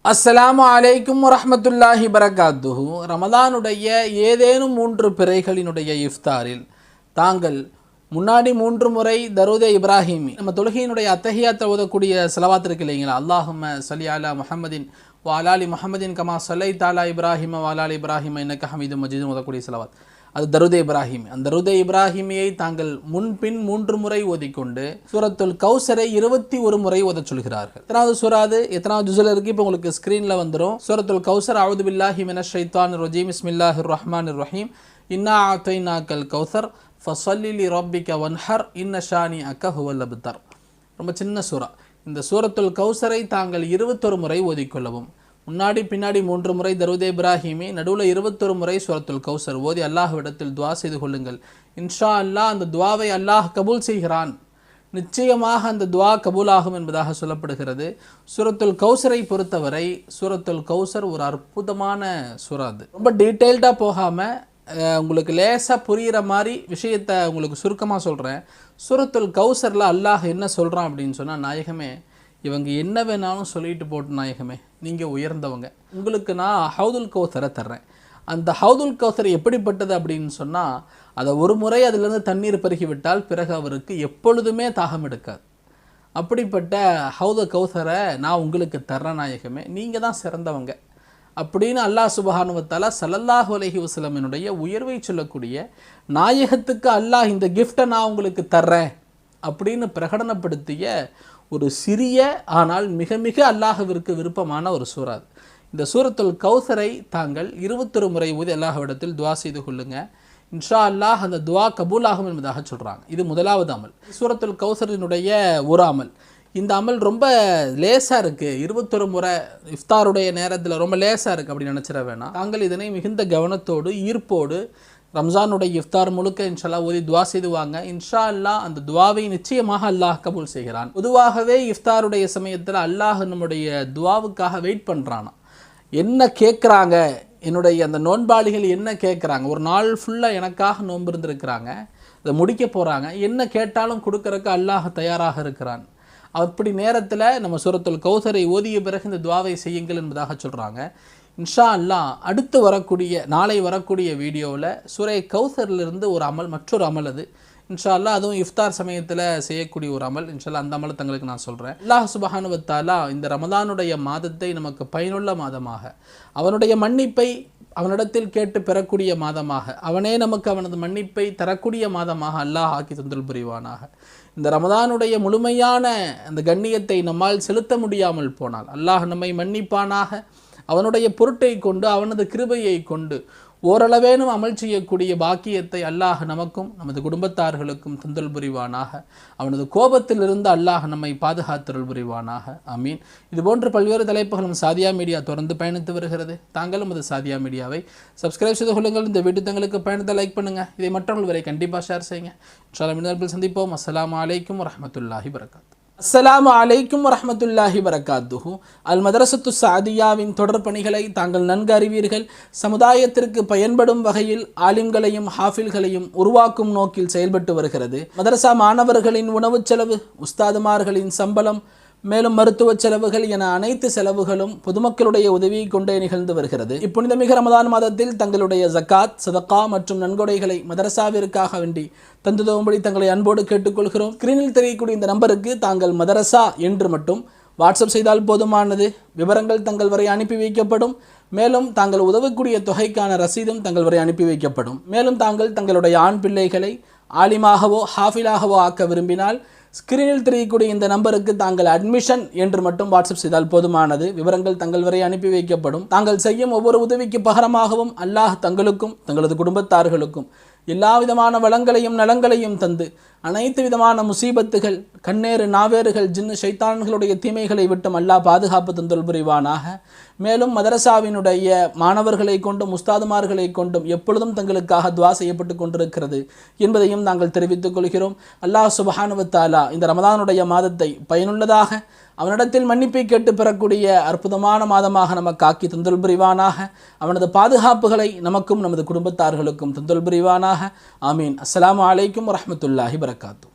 அஸ்ஸலாமு அலைக்கும் வரஹ்மத்துல்லாஹி பரகாத்துஹு. ரமதானுடைய ஏதேனும் 3 பிறைகளினுடைய இஃப்தாரில் தாங்கள் முன்னாடி 3 முறை தரூதே இப்ராஹிமி, நம்ம தொழுகையினுடைய அத்தஹியாத்தை ஓதக்கூடிய ஸலவாத் இருக்கு இல்லைங்களா, அல்லாஹும்ம ஸல்லி அலா முஹம்மதின் வ அலா அலி முஹம்மதின் கமா ஸல்லைத அலா இப்ராஹிம வ அலா அலி இப்ராஹிம இன்னக ஹமீதும் மஜீதும் ஓதக்கூடிய ஸலவாத், அது தரூதே இப்ராஹிமி. அந்த தரூதே இப்ராஹிமியை தாங்கள் முன்பின் 3 முறை ஓதிக்கொண்டு சூரத்துல் கௌசரை 21 முறை ஓதச் சொல்கிறார்கள். எத்தனாவது சூரா அது, எத்தனாவது ஜுஸுல இருக்கு, இப்போ உங்களுக்கு ஸ்க்ரீனில் வந்துடும். சூரத்துல் கௌசர். அஊது பில்லாஹி மினஷ் ஷைத்தானிர் ரஜீம். பிஸ்மில்லாஹிர் ரஹ்மானிர் ரஹீம். இன்னா ஆத்தைனாக்கல் கௌசர் ஃபஸல்லி லிரப்பிக வன்ஹர் இன்ன ஷானிஅக ஹுவல் அப்தர். ரொம்ப சின்ன சூரா. இந்த சூரத்துல் கௌசரை தாங்கள் 21 முறை ஓதிக்கொள்ளவும். முன்னாடி பின்னாடி 3 முறை தரூதே இப்ராஹிமி, நடுவில் 21 முறை சூரத்துல் கௌசர் ஓதி அல்லாஹ்விடத்தில் துவா செய்து கொள்ளுங்கள். இன்ஷா அல்லாஹ் அந்த துவாவை அல்லாஹ் கபூல் செய்கிறான். நிச்சயமாக அந்த துவா கபூலாகும் என்பதாக சொல்லப்படுகிறது. சூரத்துல் கௌசரை பொறுத்தவரை சூரத்துல் கௌசர் ஒரு அற்புதமான சூரா. அது ரொம்ப டீட்டெயில்டாக போகாமல் உங்களுக்கு லேசாக புரிகிற மாதிரி விஷயத்தை உங்களுக்கு சுருக்கமாக சொல்கிறேன். சூரத்துல் கௌசரில் அல்லாஹ் என்ன சொல்கிறான் அப்படின்னு சொன்னால், நாயகமே இவங்க என்ன வேணாலும் சொல்லிட்டு போட்டு நாயகமே, நீங்கள் உயர்ந்தவங்க, உங்களுக்கு நான் ஹவுதுல் கௌசரை தர்றேன். அந்த ஹவுதுல் கௌசர் எப்படிப்பட்டது அப்படின்னு சொன்னால், அதை ஒரு முறை அதிலிருந்து தண்ணீர் பருகிவிட்டால் பிறகு அவருக்கு எப்பொழுதுமே தாகம் எடுக்காது. அப்படிப்பட்ட ஹவுதுல் கௌசரை நான் உங்களுக்கு தர்றேன் நாயகமே, நீங்கள் தான் சிறந்தவங்க அப்படின்னு அல்லாஹ் சுப்ஹானஹு வ தஆலா ஸல்லல்லாஹு அலைஹி வஸல்லமினுடைய உயர்வை சொல்லக்கூடிய நாயகத்துக்கு அல்லாஹ் இந்த கிஃப்டை நான் உங்களுக்கு தர்றேன் அப்படின்னு பிரகடனப்படுத்திய ஒரு சிறிய ஆனால் மிக மிக அல்லாஹ்விற்கு விருப்பமான ஒரு சூரா. இந்த சூரத்துல் கௌசரை தாங்கள் 21 முறை ஓதி அல்லாஹ்விடத்தில் துவா செய்து கொள்ளுங்க. இன்ஷா அல்லாஹ் அந்த துவா கபூலாகும் என்பதாக சொல்கிறாங்க. இது முதலாவது அமல். சூரத்துல் கௌசரினுடைய ஒரு அமல். இந்த அமல் ரொம்ப லேசாக இருக்குது. 21 முறை இஃப்தாருடைய நேரத்தில் ரொம்ப லேசாக இருக்குது அப்படின்னு நினச்சிட வேணாம். தாங்கள் இதனை மிகுந்த கவனத்தோடு ஈர்ப்போடு ரம்ஜானுடைய இஃப்தார் முழுக்க இன்ஷா ஓதி துவா செய்துவாங்க. இன்ஷா அல்லாஹ் அந்த துவாவை நிச்சயமாக அல்லாஹ் கபூல் செய்கிறான். பொதுவாகவே இஃப்தாருடைய சமயத்தில் அல்லாஹ் நம்முடைய துவாவுக்காக வெயிட் பண்ணுறானா, என்ன கேட்குறாங்க, என்னுடைய அந்த நோன்பாளிகள் என்ன கேட்குறாங்க, ஒரு நாள் ஃபுல்லாக எனக்காக நோன்பு இருந்திருக்கிறாங்க, அதை முடிக்க போகிறாங்க, என்ன கேட்டாலும் கொடுக்கறக்கு அல்லாஹ் தயாராக இருக்கிறான். அப்படி நேரத்தில் நம்ம சூரத்துல் கௌசரை ஓதிய பிறகு இந்த துவாவை செய்யுங்கள் என்பதாக சொல்கிறாங்க. இன்ஷா அல்லாஹ் அடுத்து வரக்கூடிய நாளை வரக்கூடிய வீடியோவில் சூரை கௌசரிலிருந்து ஒரு அமல், மற்றொரு அமல் அது இன்ஷா அல்லாஹ், அதுவும் இஃப்தார் சமயத்தில் செய்யக்கூடிய ஒரு அமல். இன்ஷா அல்லாஹ் அந்த அமலை தங்களுக்கு நான் சொல்கிறேன். அல்லாஹ் சுப்ஹானஹு வ தஆலா இந்த ரமதானுடைய மாதத்தை நமக்கு பயனுள்ள மாதமாக, அவனுடைய மன்னிப்பை அவனிடத்தில் கேட்டு பெறக்கூடிய மாதமாக, அவனே நமக்கு அவனது மன்னிப்பை தரக்கூடிய மாதமாக அல்லாஹ் ஆக்கி தந்தல் புரிவானாக. இந்த ரமதானுடைய முழுமையான அந்த கண்ணியத்தை நம்மால் செலுத்த முடியாமல் போனால் அல்லாஹ் நம்மை மன்னிப்பானாக. அவனுடைய பொருட்டை கொண்டு அவனது கிருபையை கொண்டு ஓரளவேனும் அமல் செய்யக்கூடிய பாக்கியத்தை அல்லாஹ் நமக்கும் நமது குடும்பத்தார்களுக்கும் தந்தல் புரிவானாக. அவனது கோபத்திலிருந்து அல்லாஹ் நம்மை பாதுகாத்தருள் புரிவானாக. ஆமீன். இதுபோன்ற பல்வேறு தலைப்புகளும் சாதியா மீடியா தொடர்ந்து பயணித்து வருகிறது. தாங்களும் அது சாதியா மீடியாவை சப்ஸ்கிரைப் செய்து கொள்ளுங்கள். இந்த வீடியோ தங்களுக்கு பயணத்தை லைக் பண்ணுங்கள். இதை மற்றவர்கள் வரை கண்டிப்பாக ஷேர் செய்யுங்க. இன்ஷா அல்லாஹ் மீண்டும் சந்திப்போம். அஸ்ஸலாமு அலைக்கும் வரஹ்மத்துல்லாஹி வபரகாத்துஹு. அஸ்ஸலாமு அலைக்கும் வரஹ்மத்துல்லாஹி வபரகாத்துஹு. அல் மதரசத்து சாதியாவின் தொடர் பணிகளை தாங்கள் நன்கு அறிவீர்கள். சமுதாயத்திற்கு பயன்படும் வகையில் ஆலிம்களையும் ஹாஃபில்களையும் உருவாக்கும் நோக்கில் செயல்பட்டு வருகிறது. மதரசா மாணவர்களின் உணவு செலவு, உஸ்தாதுமார்களின் சம்பளம், மேலும் மருத்துவ செலவுகள் என அனைத்து செலவுகளும் பொதுமக்களுடைய உதவியை கொண்டே நிகழ்ந்து வருகிறது. இப்புனிதமிக ரமதான் மாதத்தில் தங்களுடைய ஜக்காத், சதகா மற்றும் நன்கொடைகளை மதரசாவிற்காக வேண்டி தந்துதவும்படி தங்களை அன்போடு கேட்டுக்கொள்கிறோம். ஸ்கிரீனில் தெரியக்கூடிய இந்த நம்பருக்கு தாங்கள் மதரசா என்று மட்டும் வாட்ஸ்அப் செய்தால் போதுமானது. விவரங்கள் தங்கள் வரை அனுப்பி வைக்கப்படும். மேலும் தாங்கள் உதவக்கூடிய தொகைக்கான ரசீதும் தங்கள் வரை அனுப்பி வைக்கப்படும். மேலும் தாங்கள் தங்களுடைய ஆண் பிள்ளைகளை ஆலிமாகவோ ஹாஃபிலாகவோ ஆக்க விரும்பினால் ஸ்கிரீனில் தெரியக்கூடிய இந்த நம்பருக்கு தாங்கள் அட்மிஷன் என்று மட்டும் வாட்ஸ்அப் செய்தால் போதுமானது. விவரங்கள் தங்கள் வரை அனுப்பி வைக்கப்படும். தாங்கள் செய்யும் ஒவ்வொரு உதவிக்கு பகரமாகவும் அல்லாஹ் தங்களுக்கும் தங்களது குடும்பத்தார்களுக்கும் எல்லா விதமான வளங்களையும் நலங்களையும் தந்து அனைத்து விதமான முசீபத்துகள், கண்ணேறு நாவேறுகள், ஜின்னு ஷைத்தான்களுடைய தீமைகளை விட்டும் அல்லாஹ் பாதுகாப்பு தந்தல் புரிவானாக. மேலும் மதரசாவினுடைய மாணவர்களை கொண்டும் உஸ்தாதுமார்களை கொண்டும் எப்பொழுதும் தங்களுக்காக துவா செய்யப்பட்டு கொண்டிருக்கிறது என்பதையும் நாங்கள் தெரிவித்துக் கொள்கிறோம். அல்லாஹ் சுப்ஹானஹு வ தஆலா இந்த ரமதானுடைய மாதத்தை பயனுள்ளதாக அவனிடத்தில் மன்னிப்பை கேட்டு பெறக்கூடிய அற்புதமான மாதமாக நமக்கு ஆக்கி தந்தல் புரிவானாக. அவனது பாதுகாப்புகளை நமக்கும் நமது குடும்பத்தார்களுக்கும் தந்தல் புரிவானாக. ஆமீன். அஸ்ஸலாமு அலைக்கும் வரஹ்மத்துல்லாஹி வபரகாத்துஹு.